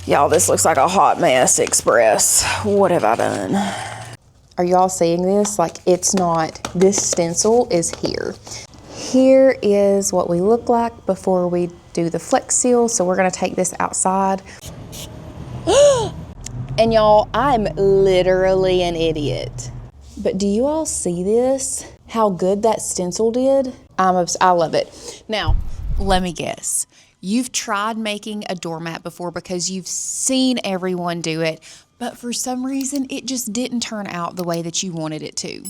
Y'all, this looks like a hot mess express. What have I done? Are y'all seeing this? Like, it's not, this stencil is here. Here is what we look like before we do the Flex Seal. So we're gonna take this outside. And y'all, I'm literally an idiot. But do you all see this? How good that stencil did? I love it. Now, let me guess. You've tried making a doormat before because you've seen everyone do it, but for some reason it just didn't turn out the way that you wanted it to.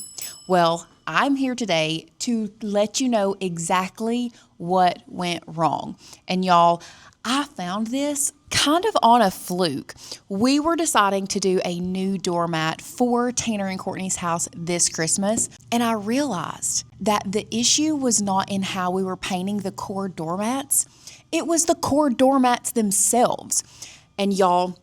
Well, I'm here today to let you know exactly what went wrong. And y'all, I found this kind of on a fluke. We were deciding to do a new doormat for Tanner and Courtney's house this Christmas, and I realized that the issue was not in how we were painting the core doormats. It was the core doormats themselves. And y'all,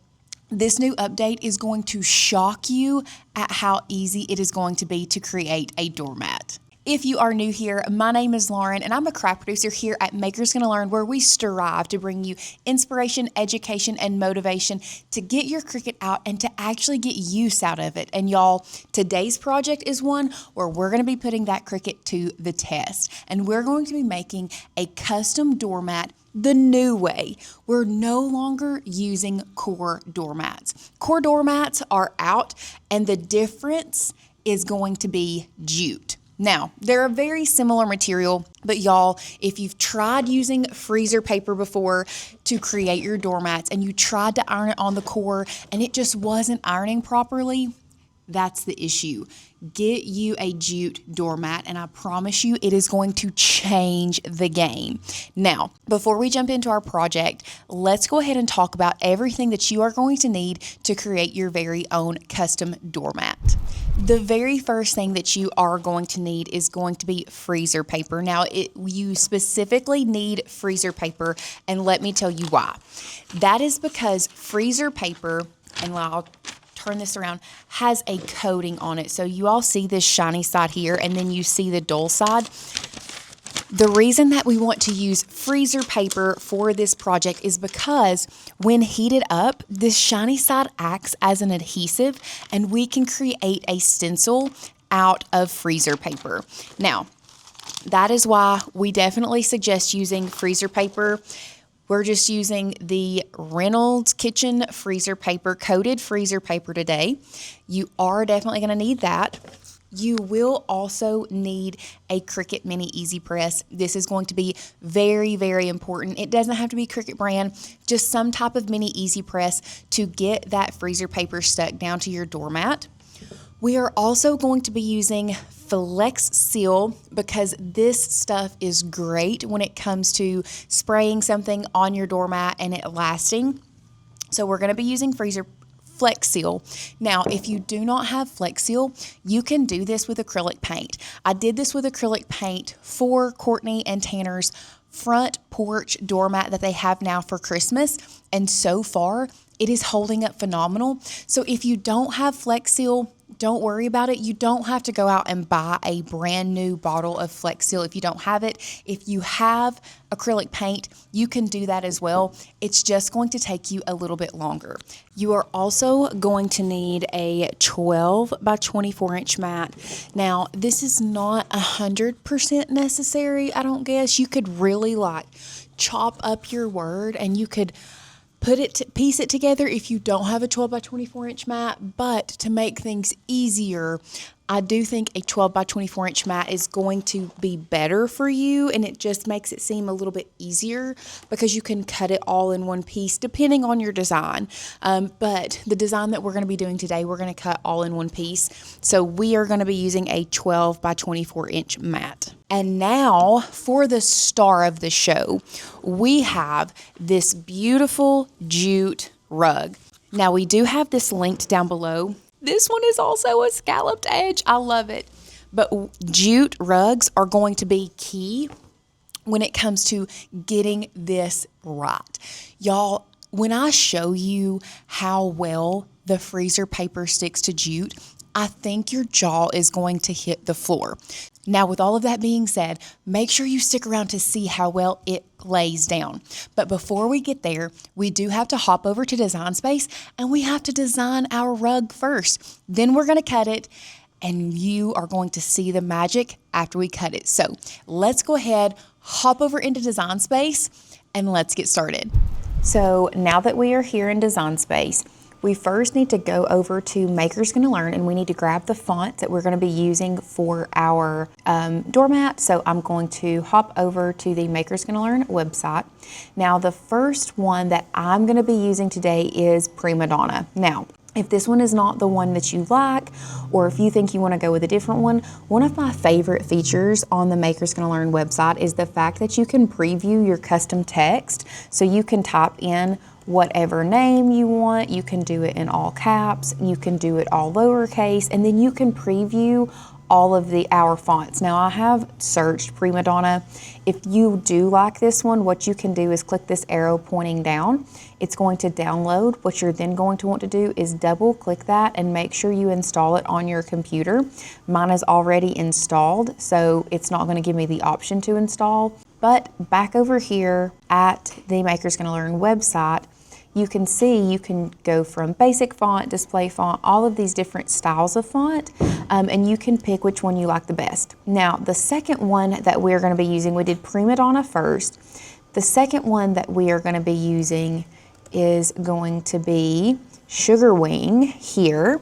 this new update is going to shock you at how easy it is going to be to create a doormat. If you are new here, my name is Lauren, and I'm a craft producer here at Makers Gonna Learn, where we strive to bring you inspiration, education, and motivation to get your Cricut out and to actually get use out of it. And y'all, today's project is one where we're gonna be putting that Cricut to the test, and we're going to be making a custom doormat the new way. We're no longer using core doormats. Core doormats are out, and the difference is going to be jute. Now, they're a very similar material, but y'all, if you've tried using freezer paper before to create your doormats and you tried to iron it on the core and it just wasn't ironing properly, that's the issue. Get you a jute doormat, and I promise you it is going to change the game. Now, before we jump into our project, let's go ahead and talk about everything that you are going to need to create your very own custom doormat. The very first thing that you are going to need is going to be freezer paper. Now, you specifically need freezer paper, and let me tell you why. That is because freezer paper, and I'll turn this around, has a coating on it. So you all see this shiny side here, and then you see the dull side. The reason that we want to use freezer paper for this project is because when heated up, this shiny side acts as an adhesive, and we can create a stencil out of freezer paper. Now, that is why we definitely suggest using freezer paper. We're just using the Reynolds Kitchen freezer paper, coated freezer paper today. You are definitely going to need that. You will also need a Cricut Mini Easy Press. This is going to be very, very important. It doesn't have to be Cricut brand, just some type of Mini Easy Press to get that freezer paper stuck down to your doormat. We are also going to be using Flex Seal because this stuff is great when it comes to spraying something on your doormat and it lasting. So we're going to be using Flex Seal. Now, if you do not have Flex Seal, you can do this with acrylic paint. I did this with acrylic paint for Courtney and Tanner's front porch doormat that they have now for Christmas, and so far it is holding up phenomenal. So if you don't have Flex Seal, don't worry about it. You don't have to go out and buy a brand new bottle of Flex Seal if you don't have it. If you have acrylic paint, you can do that as well. It's just going to take you a little bit longer. You are also going to need a 12 by 24 inch mat. Now, this is not 100% necessary, I don't guess. You could really like chop up your word and you could piece it together if you don't have a 12 by 24 inch mat, but to make things easier, I do think a 12 by 24 inch mat is going to be better for you, and it just makes it seem a little bit easier because you can cut it all in one piece depending on your design. But the design that we're going to be doing today, we're going to cut all in one piece. So we are going to be using a 12 by 24 inch mat. And now for the star of the show, we have this beautiful jute rug. Now we do have this linked down below. This one is also a scalloped edge. I love it. But jute rugs are going to be key when it comes to getting this right. Y'all, when I show you how well the freezer paper sticks to jute, I think your jaw is going to hit the floor. Now, with all of that being said, make sure you stick around to see how well it lays down. But before we get there, we do have to hop over to Design Space and we have to design our rug first. Then we're going to cut it and you are going to see the magic after we cut it. So let's go ahead, hop over into Design Space and let's get started. So now that we are here in Design Space, we first need to go over to Maker's Gonna Learn and we need to grab the font that we're gonna be using for our doormat. So I'm going to hop over to the Maker's Gonna Learn website. Now the first one that I'm gonna be using today is Prima Donna. Now, if this one is not the one that you like, or if you think you want to go with a different one of my favorite features on the Maker's Gonna Learn website is the fact that you can preview your custom text. So you can type in whatever name you want, you can do it in all caps, you can do it all lowercase, and then you can preview all of our fonts. Now I have searched Prima Donna. If you do like this one, what you can do is click this arrow pointing down. It's going to download. What you're then going to want to do is double click that and make sure you install it on your computer. Mine is already installed, so it's not going to give me the option to install. But back over here at the Maker's Gonna Learn website, you can see you can go from basic font, display font, all of these different styles of font, and you can pick which one you like the best. Now, the second one that we're gonna be using, we did Prima Donna first. The second one that we are gonna be using is going to be Sugar Wing here.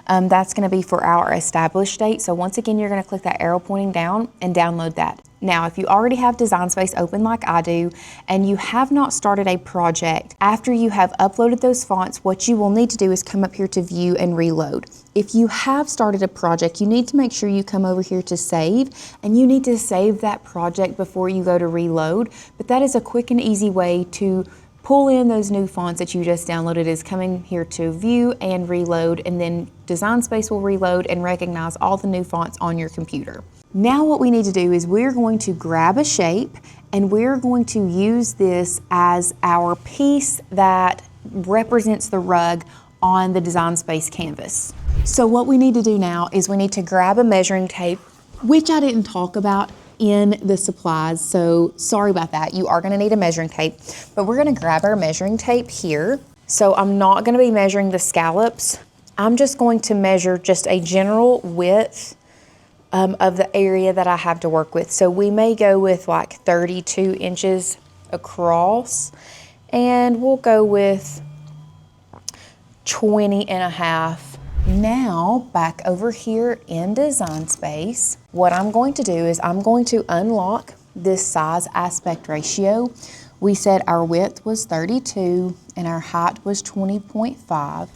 That's gonna be for our established date. So once again, you're gonna click that arrow pointing down and download that. Now, if you already have Design Space open like I do, and you have not started a project, after you have uploaded those fonts, what you will need to do is come up here to View and Reload. If you have started a project, you need to make sure you come over here to Save, and you need to save that project before you go to Reload. But that is a quick and easy way to pull in those new fonts that you just downloaded, is coming here to View and Reload, and then Design Space will reload and recognize all the new fonts on your computer. Now what we need to do is we're going to grab a shape and we're going to use this as our piece that represents the rug on the Design Space canvas. So what we need to do now is we need to grab a measuring tape, which I didn't talk about in the supplies, so sorry about that. You are gonna need a measuring tape, but we're gonna grab our measuring tape here. So I'm not gonna be measuring the scallops. I'm just going to measure just a general width of the area that I have to work with. So we may go with like 32 inches across, and we'll go with 20 and a half. Now, back over here in Design Space, what I'm going to do is I'm going to unlock this size aspect ratio. We said our width was 32 and our height was 20.5.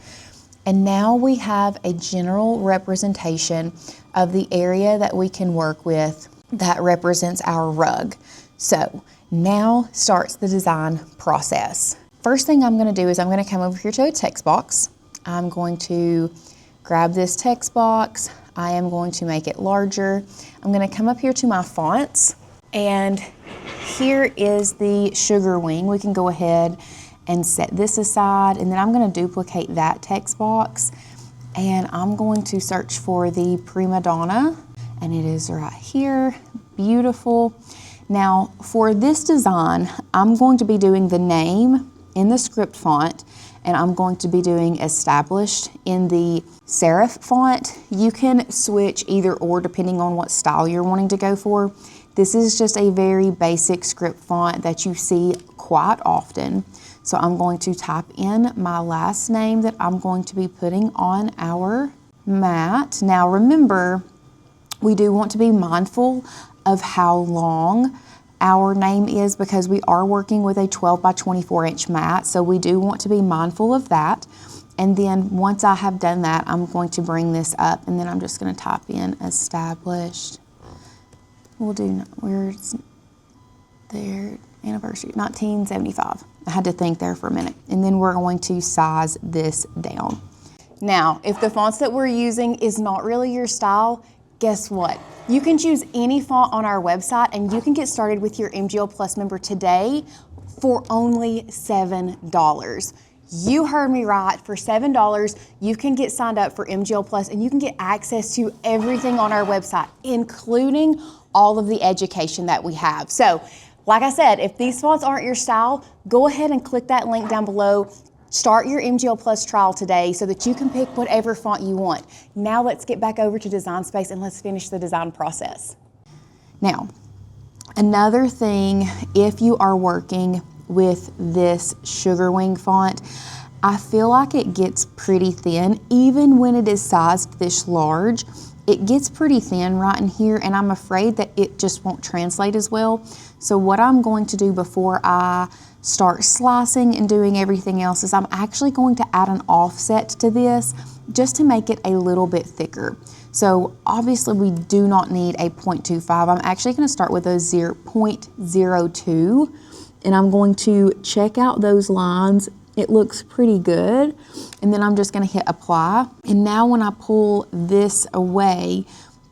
And now we have a general representation of the area that we can work with that represents our rug. So now starts the design process. First thing I'm gonna do is I'm gonna come over here to a text box. I'm going to grab this text box. I am going to make it larger. I'm gonna come up here to my fonts, and here is the Sugar Wing. We can go ahead and set this aside, and then I'm going to duplicate that text box, and I'm going to search for the Prima Donna, and it is right here. Beautiful. Now for this design, I'm going to be doing the name in the script font, and I'm going to be doing established in the serif font. You can switch either or depending on what style you're wanting to go for. This is just a very basic script font that you see quite often. So I'm going to type in my last name that I'm going to be putting on our mat. Now remember, we do want to be mindful of how long our name is because we are working with a 12 by 24 inch mat. So we do want to be mindful of that. And then once I have done that, I'm going to bring this up, and then I'm just going to type in established. We'll do, where's their anniversary, 1975. I had to think there for a minute. And then we're going to size this down. Now, if the fonts that we're using is not really your style, guess what? You can choose any font on our website, and you can get started with your MGL Plus member today for only $7. You heard me right. For $7, you can get signed up for MGL Plus and you can get access to everything on our website, including all of the education that we have. So, like I said, if these fonts aren't your style, go ahead and click that link down below. Start your MGL Plus trial today so that you can pick whatever font you want. Now let's get back over to Design Space and let's finish the design process. Now, another thing, if you are working with this Sugar Wing font, I feel like it gets pretty thin, even when it is sized this large. It gets pretty thin right in here, and I'm afraid that it just won't translate as well. So what I'm going to do before I start slicing and doing everything else is I'm actually going to add an offset to this just to make it a little bit thicker. So obviously we do not need a 0.25. I'm actually going to start with a 0.02, and I'm going to check out those lines. It looks pretty good. And then I'm just going to hit apply. And now when I pull this away,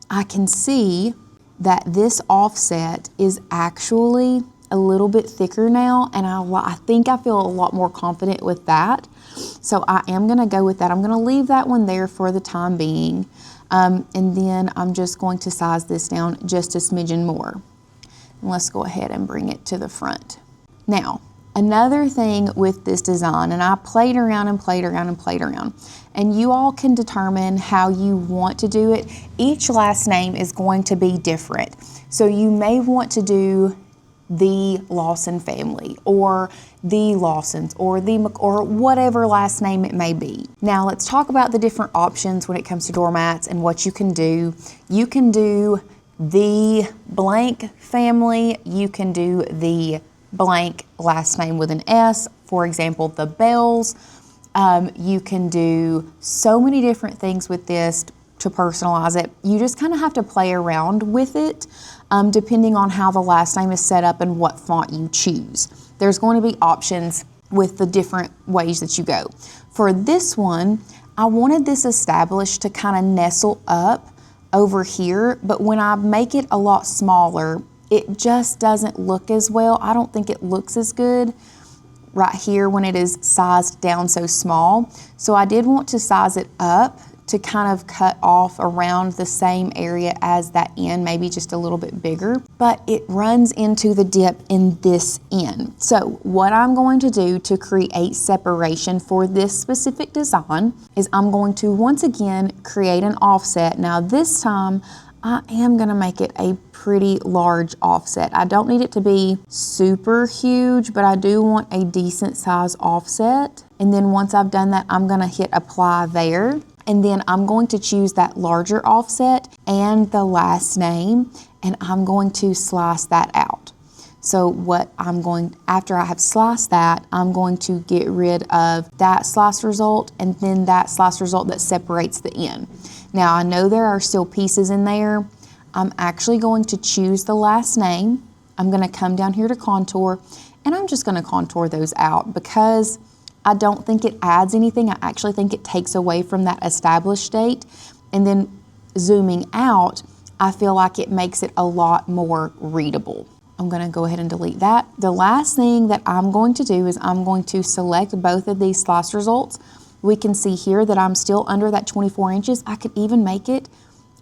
I can see that this offset is actually a little bit thicker now, and I think I feel a lot more confident with that. So I am going to go with that. I'm going to leave that one there for the time being, and then I'm just going to size this down just a smidgen more. And let's go ahead and bring it to the front. Now, another thing with this design, and I played around and played around and played around, and you all can determine how you want to do it. Each last name is going to be different. So you may want to do the Lawson family, or the Lawsons, or whatever last name it may be. Now let's talk about the different options when it comes to doormats and what you can do. You can do the blank family, you can do the blank last name with an S, for example, the Bells. You can do so many different things with this to personalize it. You just kind of have to play around with it depending on how the last name is set up and what font you choose. There's going to be options with the different ways that you go. For this one, I wanted this established to kind of nestle up over here, but when I make it a lot smaller, it just doesn't look as well. I don't think it looks as good right here when it is sized down so small. So I did want to size it up to kind of cut off around the same area as that end, maybe just a little bit bigger, but it runs into the dip in this end. So what I'm going to do to create separation for this specific design is I'm going to once again create an offset. Now this time I am gonna make it a pretty large offset. I don't need it to be super huge, but I do want a decent size offset. And then once I've done that, I'm gonna hit apply there. And then I'm going to choose that larger offset and the last name, and I'm going to slice that out. So what I'm going, after I have sliced that, I'm going to get rid of that slice result and then that slice result that separates the end. Now I know there are still pieces in there. I'm actually going to choose the last name. I'm going to come down here to contour, and I'm just going to contour those out because I don't think it adds anything. I actually think it takes away from that established state. And then zooming out, I feel like it makes it a lot more readable. I'm going to go ahead and delete that. The last thing that I'm going to do is I'm going to select both of these slice results. We can see here that I'm still under that 24 inches. I could even make it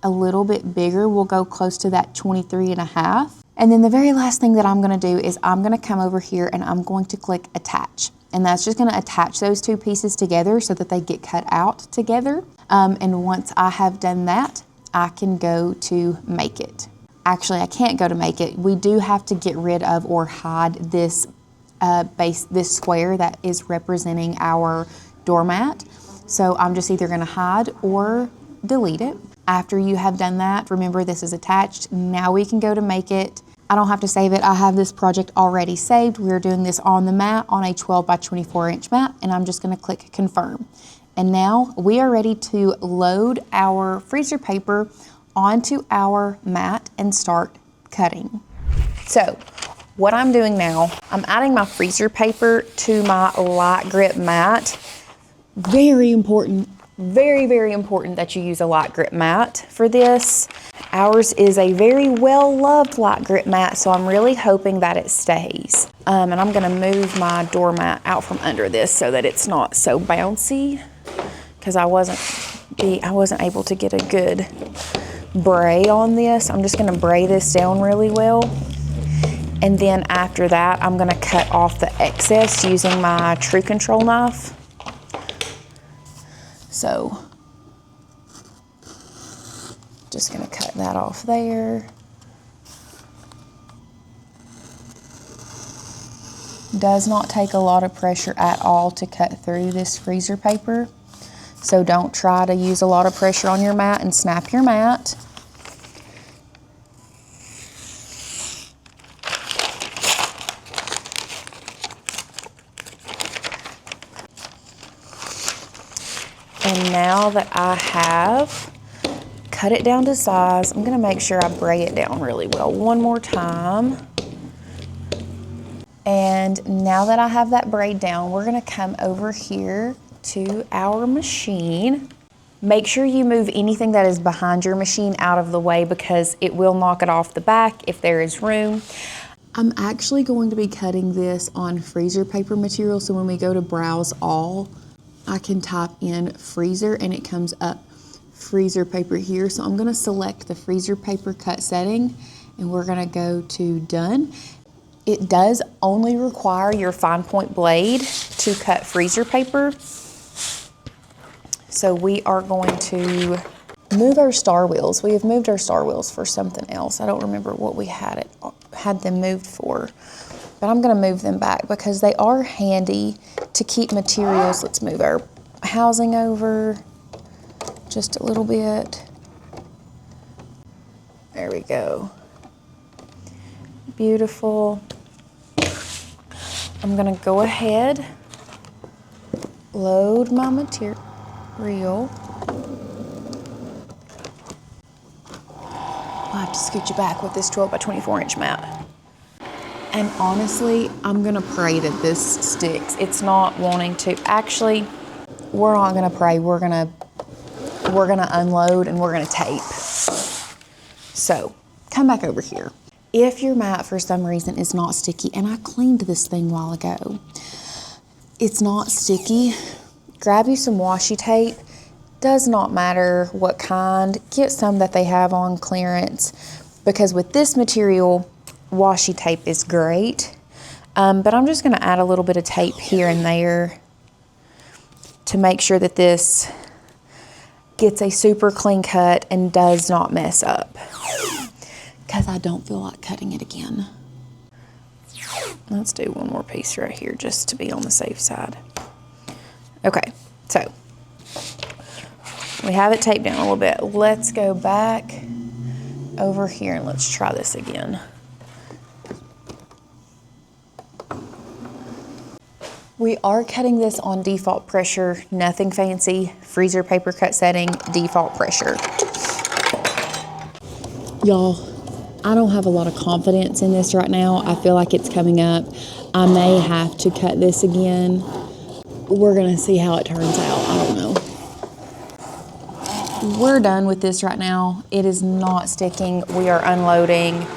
a little bit bigger. We'll go close to that 23.5. And then the very last thing that I'm going to do is I'm going to come over here and I'm going to click attach. And that's just going to attach those two pieces together so that they get cut out together. And once I have done that, I can go to make it. Actually, I can't go to make it. We do have to get rid of or hide this this square that is representing our doormat. So I'm just either going to hide or delete it. After you have done that, remember this is attached. Now we can go to make it. I don't have to save it. I have this project already saved. We're doing this on the mat on a 12 by 24 inch mat, and I'm just going to click confirm. And now we are ready to load our freezer paper onto our mat and start cutting. So what I'm doing now, I'm adding my freezer paper to my light grip mat. Very important, very, very important that you use a light grip mat for this. Ours is a very well-loved light grip mat, so I'm really hoping that it stays. And I'm gonna move my doormat out from under this so that it's not so bouncy, because I wasn't able to get a good bray on this. I'm just gonna bray this down really well. And then after that, I'm gonna cut off the excess using my True Control knife. So, just gonna cut that off there. Does not take a lot of pressure at all to cut through this freezer paper. So don't try to use a lot of pressure on your mat and snap your mat. And now that I have cut it down to size, I'm gonna make sure I bray it down really well one more time. And now that I have that braid down, we're gonna come over here to our machine. Make sure you move anything that is behind your machine out of the way, because it will knock it off the back if there is room. I'm actually going to be cutting this on freezer paper material, so when we go to browse all, I can type in freezer and it comes up freezer paper here. So I'm gonna select the freezer paper cut setting and we're gonna go to done. It does only require your fine point blade to cut freezer paper. So we are going to move our star wheels. We have moved our star wheels for something else. I don't remember what we had them moved for, but I'm gonna move them back because they are handy to keep materials. Let's move our housing over just a little bit. There we go. Beautiful. I'm gonna go ahead, load my material. I'll have to scoot you back with this 12 by 24 inch mat. And honestly, I'm gonna pray that this sticks. It's not wanting to. Actually, we're not gonna pray. We're gonna unload and we're gonna tape. So, come back over here. If your mat for some reason is not sticky, and I cleaned this thing a while ago, it's not sticky, grab you some washi tape. Does not matter what kind. Get some that they have on clearance, because with this material, washi tape is great. But I'm just gonna add a little bit of tape here and there to make sure that this gets a super clean cut and does not mess up, because I don't feel like cutting it again. Let's do one more piece right here just to be on the safe side. Okay, so we have it taped down a little bit. Let's go back over here and let's try this again. We are cutting this on default pressure, nothing fancy, freezer paper cut setting, default pressure. Y'all, I don't have a lot of confidence in this right now. I feel like it's coming up. I may have to cut this again. We're gonna see how it turns out. I don't know. We're done with this right now. It is not sticking. We are unloading.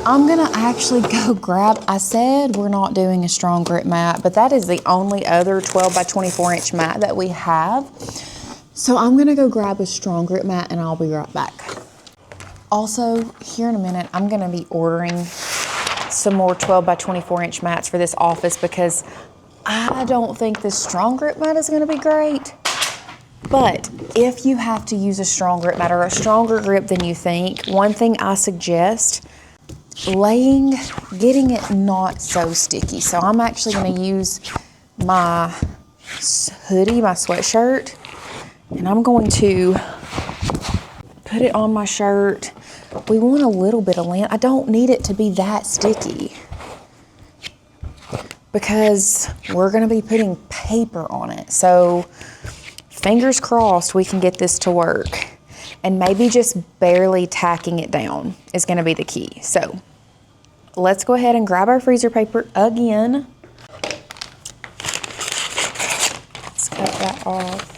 I'm gonna actually go grab, I said we're not doing a strong grip mat, but that is the only other 12 by 24 inch mat that we have. So I'm gonna go grab a strong grip mat and I'll be right back. Also, here in a minute, I'm gonna be ordering some more 12 by 24 inch mats for this office, because I don't think this strong grip mat is gonna be great. But if you have to use a strong grip mat or a stronger grip than you think, one thing I suggest, getting it not so sticky. So I'm actually gonna use my hoodie, my sweatshirt, and I'm going to put it on my shirt. We want a little bit of lint. I don't need it to be that sticky, because we're gonna be putting paper on it. So fingers crossed we can get this to work. And maybe just barely tacking it down is gonna be the key. So let's go ahead and grab our freezer paper again. Let's cut that off.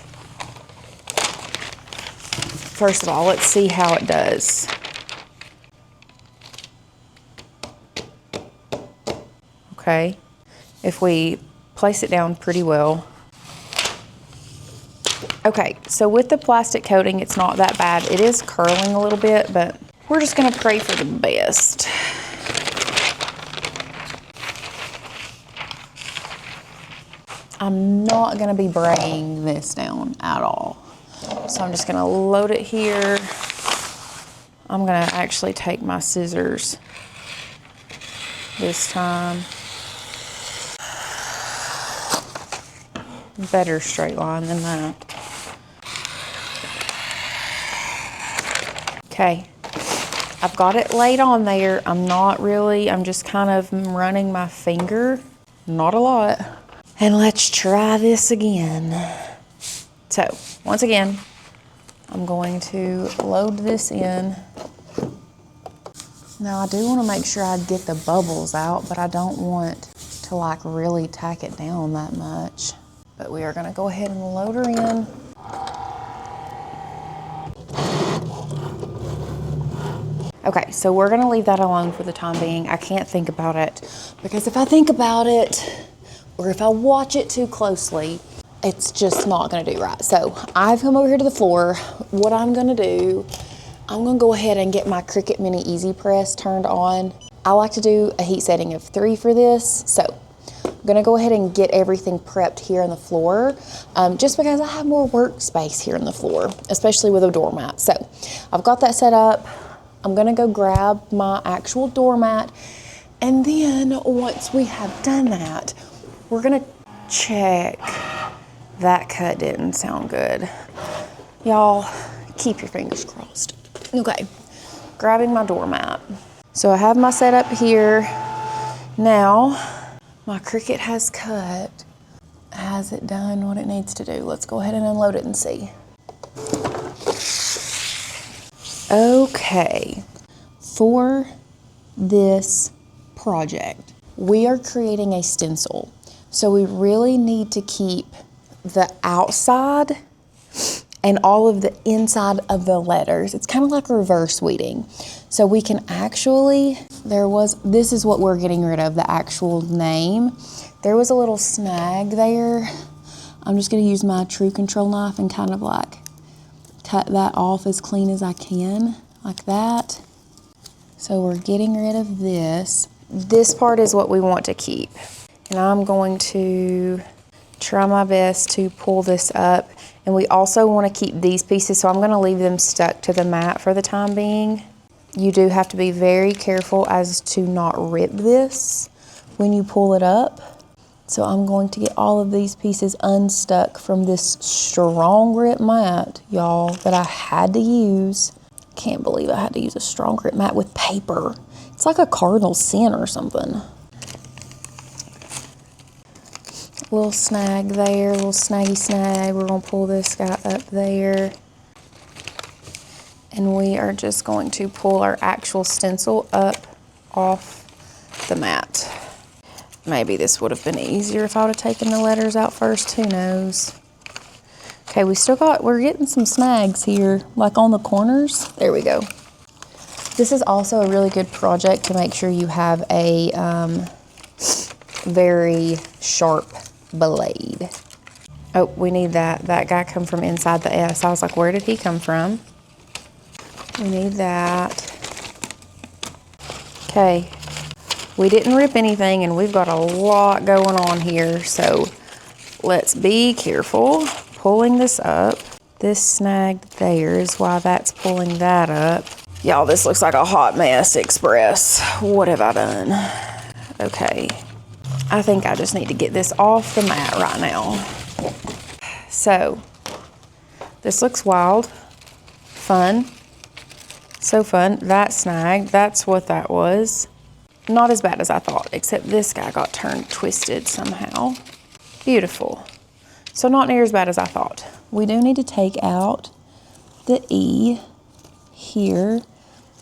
First of all, let's see how it does. Okay, if we place it down pretty well. Okay, so with the plastic coating, it's not that bad. It is curling a little bit, but we're just gonna pray for the best. I'm not gonna be braying this down at all. So I'm just gonna load it here. I'm gonna actually take my scissors this time. Better straight line than that. Okay, I've got it laid on there. I'm just kind of running my finger, not a lot. And let's try this again. So, once again, I'm going to load this in. Now I do want to make sure I get the bubbles out, but I don't want to like really tack it down that much. But we are gonna go ahead and load her in. Okay, so we're gonna leave that alone for the time being. I can't think about it, because if I think about it, or if I watch it too closely, it's just not gonna do right. So I've come over here to the floor. What I'm gonna do, I'm gonna go ahead and get my Cricut Mini Easy Press turned on. I like to do a heat setting of 3 for this. So I'm gonna go ahead and get everything prepped here on the floor, just because I have more workspace here on the floor, especially with a doormat. So I've got that set up. I'm gonna go grab my actual doormat, and then once we have done that, we're gonna check. That cut didn't sound good. Y'all, keep your fingers crossed. Okay, grabbing my doormat. So I have my setup here. Now, my Cricut has cut. Has it done what it needs to do? Let's go ahead and unload it and see. Okay, for this project, we are creating a stencil. So we really need to keep the outside and all of the inside of the letters. It's kind of like reverse weeding. So we can actually, this is what we're getting rid of, the actual name. There was a little snag there. I'm just gonna use my True Control knife and kind of like cut that off as clean as I can, like that. So we're getting rid of this. This part is what we want to keep. And I'm going to try my best to pull this up. And we also want to keep these pieces, so I'm going to leave them stuck to the mat for the time being. You do have to be very careful as to not rip this when you pull it up. So I'm going to get all of these pieces unstuck from this strong grip mat, y'all, that I had to use. Can't believe I had to use a strong grip mat with paper. It's like a cardinal sin or something. Little snag there, little snaggy snag. We're gonna pull this guy up there. And we are just going to pull our actual stencil up off the mat. Maybe this would have been easier if I would have taken the letters out first, who knows. Okay, we're getting some snags here, like on the corners. There we go. This is also a really good project to make sure you have a very sharp blade. Oh, we need that. That guy come from inside the S. I was like, where did he come from? We need that. Okay. We didn't rip anything, and we've got a lot going on here, so let's be careful pulling this up. This snag there is why that's pulling that up. Y'all, this looks like a hot mess express. What have I done? Okay. I think I just need to get this off the mat right now. So, this looks wild. Fun. So fun. That snag, that's what that was. Not as bad as I thought, except this guy got turned twisted somehow. Beautiful. So not near as bad as I thought. We do need to take out the E here.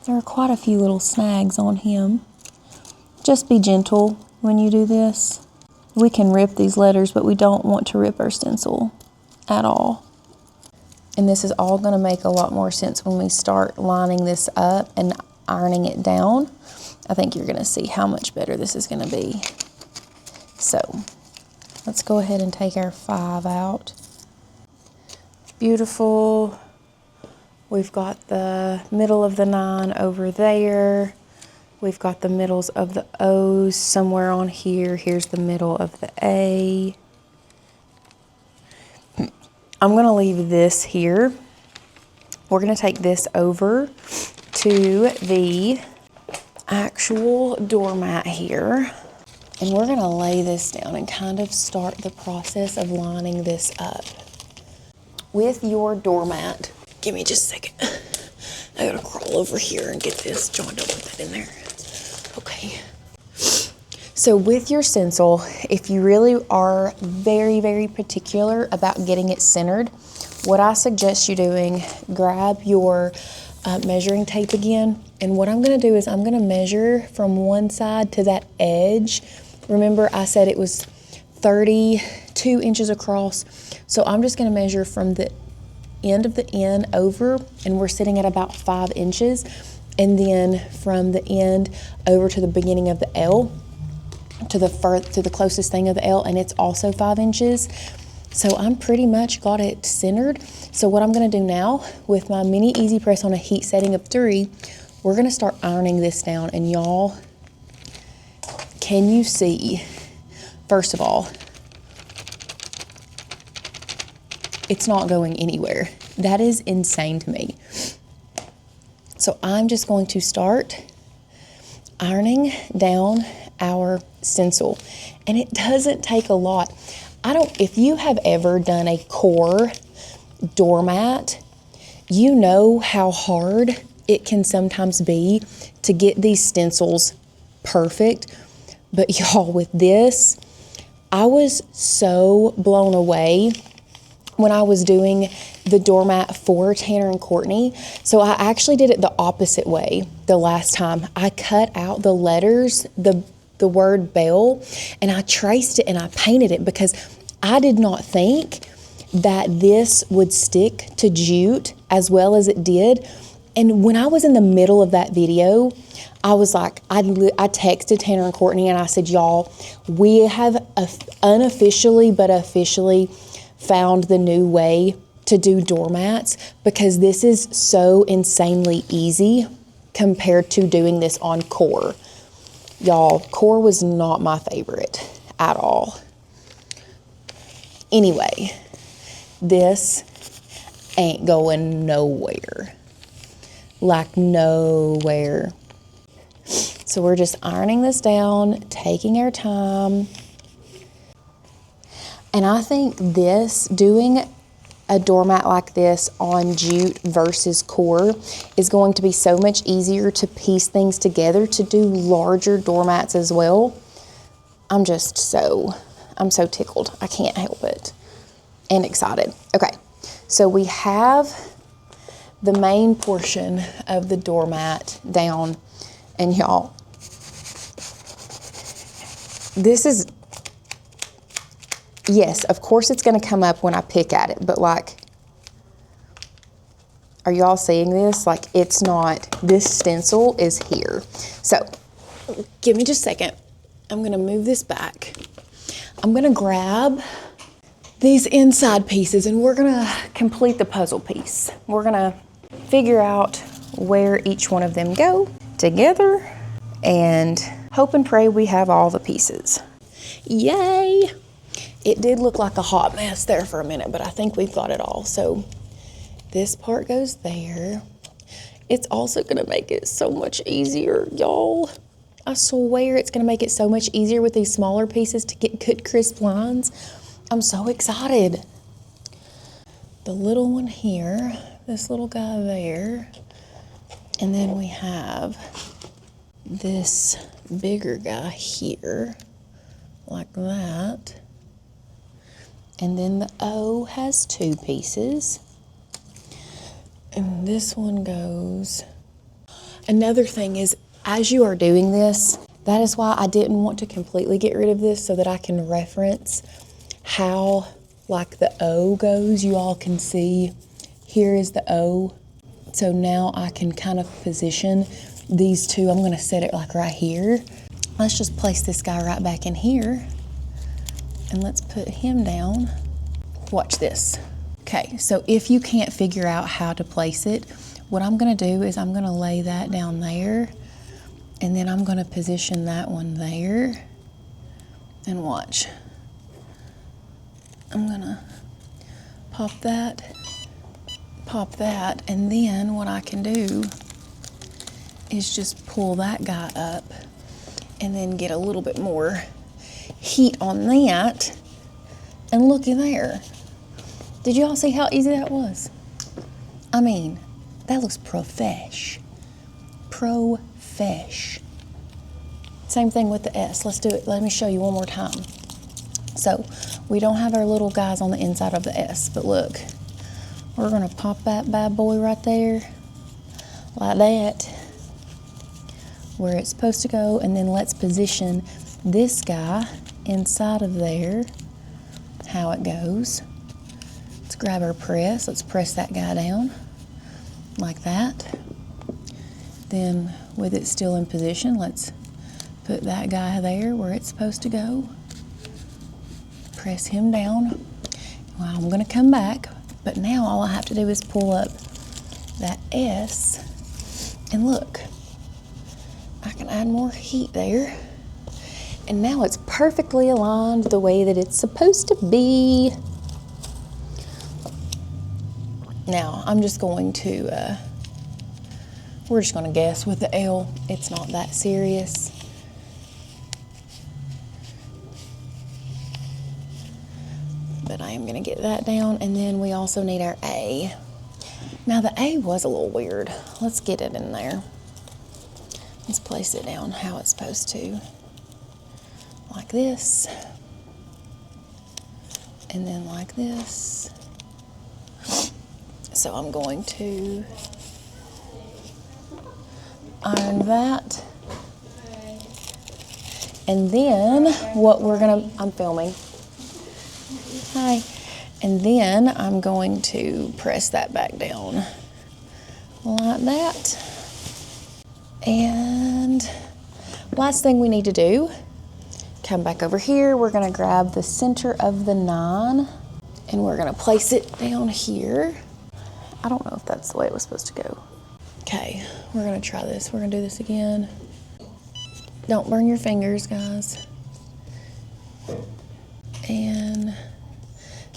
There are quite a few little snags on him. Just be gentle when you do this. We can rip these letters, but we don't want to rip our stencil at all. And this is all gonna make a lot more sense when we start lining this up and ironing it down. I think you're gonna see how much better this is gonna be. So let's go ahead and take our 5 out. Beautiful. We've got the middle of the 9 over there. We've got the middles of the O's somewhere on here. Here's the middle of the A. I'm gonna leave this here. We're gonna take this over to the actual doormat here. And we're gonna lay this down and kind of start the process of lining this up. With your doormat, give me just a second. I gotta crawl over here and get this joined up, put that in there. Okay. So with your stencil, if you really are very, very particular about getting it centered, what I suggest you doing, grab your measuring tape again. And what I'm gonna do is I'm gonna measure from one side to that edge. Remember I said it was 32 inches across. So I'm just gonna measure from the end of the N over, and we're sitting at about 5 inches. And then from the end over to the beginning of the L, to the closest thing of the L, and it's also 5 inches. So I'm pretty much got it centered. So what I'm gonna do now with my mini easy press on a heat setting of 3, we're gonna start ironing this down. And y'all, can you see, first of all, it's not going anywhere. That is insane to me. So I'm just going to start ironing down our stencil. And it doesn't take a lot. If you have ever done a core doormat, you know how hard it can sometimes be to get these stencils perfect. But y'all, with this, I was so blown away when I was doing the doormat for Tanner and Courtney. So I actually did it the opposite way the last time. I cut out the letters, the word bell, and I traced it and I painted it because I did not think that this would stick to jute as well as it did. And when I was in the middle of that video, I was like, I texted Tanner and Courtney and I said, y'all, we have unofficially but officially found the new way to do doormats, because this is so insanely easy compared to doing this on core. Y'all, core was not my favorite at all. Anyway, this ain't going nowhere. Like nowhere. So we're just ironing this down, taking our time. And I think doing a doormat like this on jute versus core is going to be so much easier to piece things together to do larger doormats as well. I'm so tickled. I can't help it. And excited. Okay, so we have the main portion of the doormat down. And y'all, this is, yes, of course it's gonna come up when I pick at it, but like, are y'all seeing this? Like, it's not, this stencil is here. So, give me just a second. I'm gonna move this back. I'm gonna grab these inside pieces and we're gonna complete the puzzle piece. We're gonna figure out where each one of them go together and hope and pray we have all the pieces. Yay! It did look like a hot mess there for a minute, but I think we've got it all. So this part goes there. It's also gonna make it so much easier, y'all. I swear it's gonna make it so much easier with these smaller pieces to get good crisp lines. I'm so excited. The little one here, this little guy there, and then we have this bigger guy here, like that. And then the O has 2 pieces. And this one goes. Another thing is, as you are doing this, that is why I didn't want to completely get rid of this, so that I can reference how like the O goes. You all can see Here is the O. So now I can kind of position these two. I'm gonna set it like right here. Let's just place this guy right back in here. And let's put him down. Watch this. Okay, so if you can't figure out how to place it, what I'm gonna do is I'm gonna lay that down there, and then I'm gonna position that one there, and watch. I'm gonna pop that, and then what I can do is just pull that guy up and then get a little bit more heat on that, and looky there. Did you all see how easy that was? I mean, that looks profesh. Profesh. Same thing with the S. Let's do it. Let me show you one more time. So we don't have our little guys on the inside of the S, but look, we're gonna pop that bad boy right there, like that, where it's supposed to go, and then let's position this guy inside of there, how it goes. Let's grab our press. Let's press that guy down like that. Then with it still in position, let's put that guy there where it's supposed to go. Press him down. Well, I'm gonna come back, but now all I have to do is pull up that S, and look, I can add more heat there. And now it's perfectly aligned the way that it's supposed to be. Now, I'm just going to, we're just gonna guess with the L. It's not that serious. But I am gonna get that down, and then we also need our A. Now the A was a little weird. Let's get it in there. Let's place it down how it's supposed to. Like this. And then like this. So I'm going to iron that. And then what we're gonna, I'm filming. Hi. And then I'm going to press that back down like that. And last thing we need to do, come back over here, we're gonna grab the center of the 9 and we're gonna place it down here. I don't know if that's the way it was supposed to go. Okay, we're gonna try this. We're gonna do this again. Don't burn your fingers, guys. And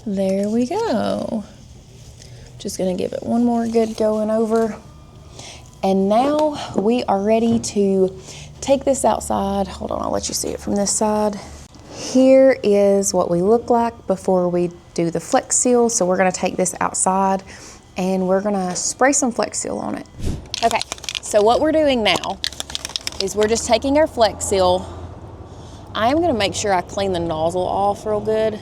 there we go. Just gonna give it one more good going over. And now we are ready to take this outside. Hold on, I'll let you see it from this side. Here is what we look like before we do the Flex Seal. So we're gonna take this outside and we're gonna spray some Flex Seal on it. Okay, so what we're doing now is we're just taking our Flex Seal. I am gonna make sure I clean the nozzle off real good.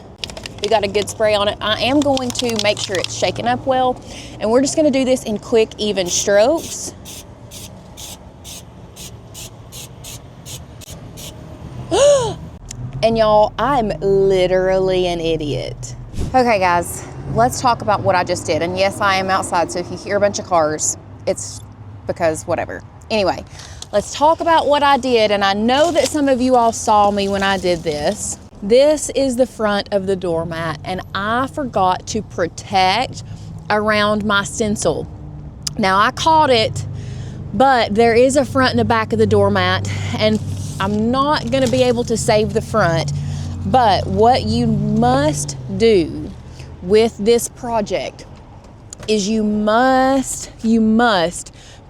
We got a good spray on it. I am going to make sure it's shaken up well, and we're just gonna do this in quick, even strokes. And y'all, I'm literally an idiot. Okay guys, let's talk about what I just did. And yes, I am outside, so if you hear a bunch of cars, it's because whatever. Anyway, let's talk about what I did. And I know that some of you all saw me when I did this. This is the front of the doormat, and I forgot to protect around my stencil. Now I caught it, but there is a front and a back of the doormat, and I'm not gonna be able to save the front. But what you must do with this project is you must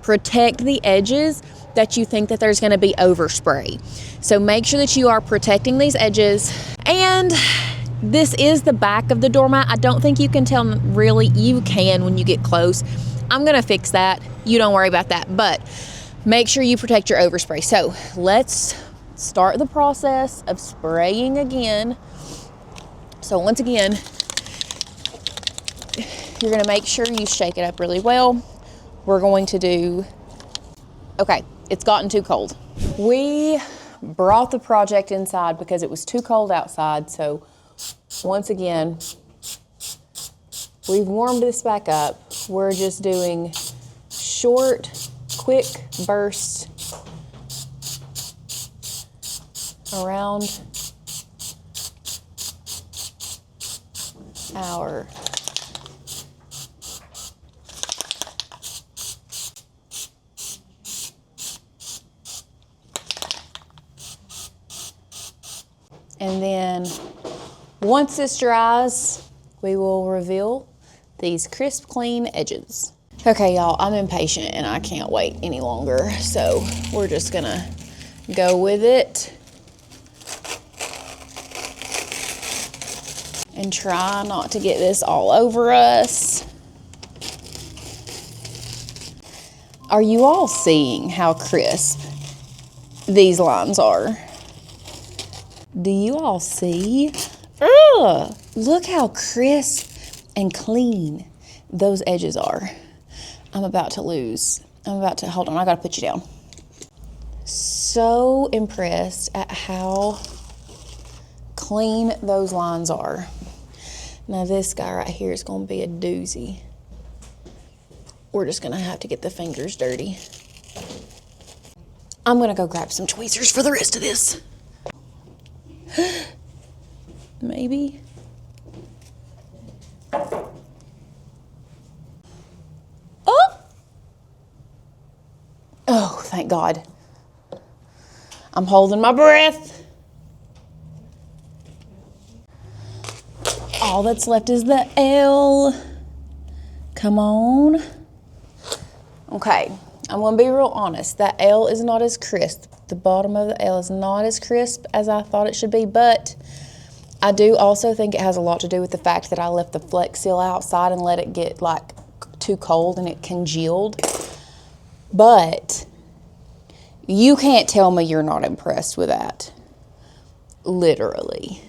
protect the edges that you think that there's gonna be overspray. So make sure that you are protecting these edges. And this is the back of the doormat. I don't think you can tell, really. You can when you get close. I'm gonna fix that. You don't worry about that, but make sure you protect your overspray. So let's start the process of spraying again. So once again, you're gonna make sure you shake it up really well. We're going to do, okay, it's gotten too cold. We brought the project inside because it was too cold outside. So once again, we've warmed this back up. we're just doing short, quick bursts around our and then once this dries, we will reveal these crisp, clean edges. Okay, y'all, I'm impatient and I can't wait any longer, so we're just gonna go with it and try not to get this all over us. Are you all seeing how crisp these lines are? Do you all see? Ugh, look how crisp and clean those edges are. I'm about to lose. Hold on, I gotta put you down. So impressed at how clean those lines are. Now this guy right here is gonna be a doozy. We're just gonna have to get the fingers dirty. I'm gonna go grab some tweezers for the rest of this. Maybe. Oh, thank God. I'm holding my breath. All that's left is the L. Come on. Okay, I'm gonna be real honest. That L is not as crisp. The bottom of the L is not as crisp as I thought it should be, but I do also think it has a lot to do with the fact that I left the Flex Seal outside and let it get like too cold and it congealed. But you can't tell me you're not impressed with that. Literally.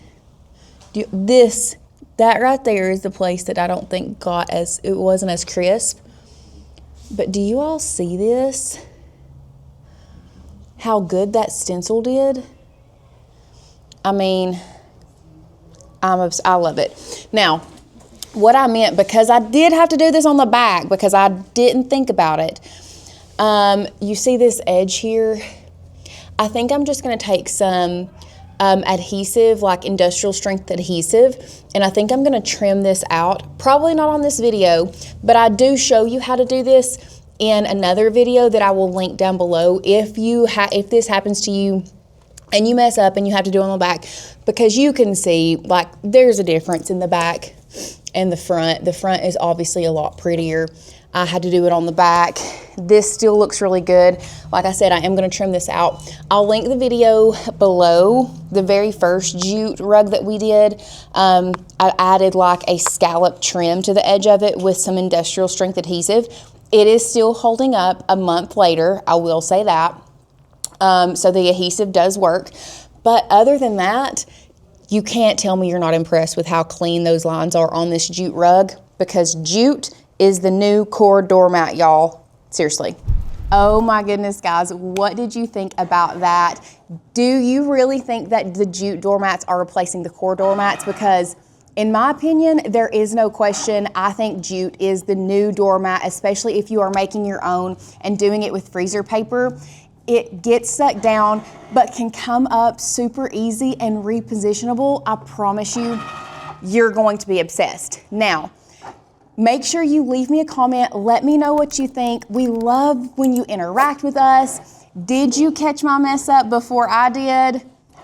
That right there is the place that I don't think it wasn't as crisp. But do you all see this? How good that stencil did? I mean, I love it. Now, what I meant, because I did have to do this on the back because I didn't think about it. You see this edge here? I think I'm just gonna take some adhesive, like industrial strength adhesive, and I think I'm gonna trim this out. Probably not on this video, but I do show you how to do this in another video that I will link down below if this happens to you and you mess up and you have to do it on the back, because you can see like there's a difference in the back and the front. The front is obviously a lot prettier. I had to do it on the back. This still looks really good. Like I said, I am gonna trim this out. I'll link the video below, the very first jute rug that we did. I added like a scallop trim to the edge of it with some industrial strength adhesive. It is still holding up a month later, I will say that. So the adhesive does work. But other than that, you can't tell me you're not impressed with how clean those lines are on this jute rug, because jute is the new core doormat, y'all. Seriously. Oh my goodness, guys. What did you think about that? Do you really think that the jute doormats are replacing the core doormats? Because in my opinion, there is no question. I think jute is the new doormat, especially if you are making your own and doing it with freezer paper. It gets stuck down, but can come up super easy and repositionable. I promise you, you're going to be obsessed. Now, make sure you leave me a comment. Let me know what you think. We love when you interact with us. Did you catch my mess up before I did?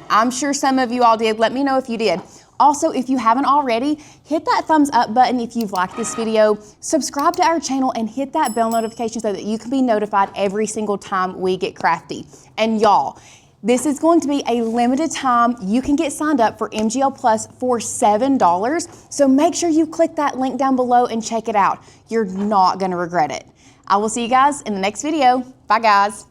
I'm sure some of you all did. Let me know if you did. Also, if you haven't already, hit that thumbs up button if you've liked this video. Subscribe to our channel and hit that bell notification so that you can be notified every single time we get crafty. And y'all, this is going to be a limited time. You can get signed up for MGL Plus for $7. So make sure you click that link down below and check it out. You're not gonna regret it. I will see you guys in the next video. Bye guys.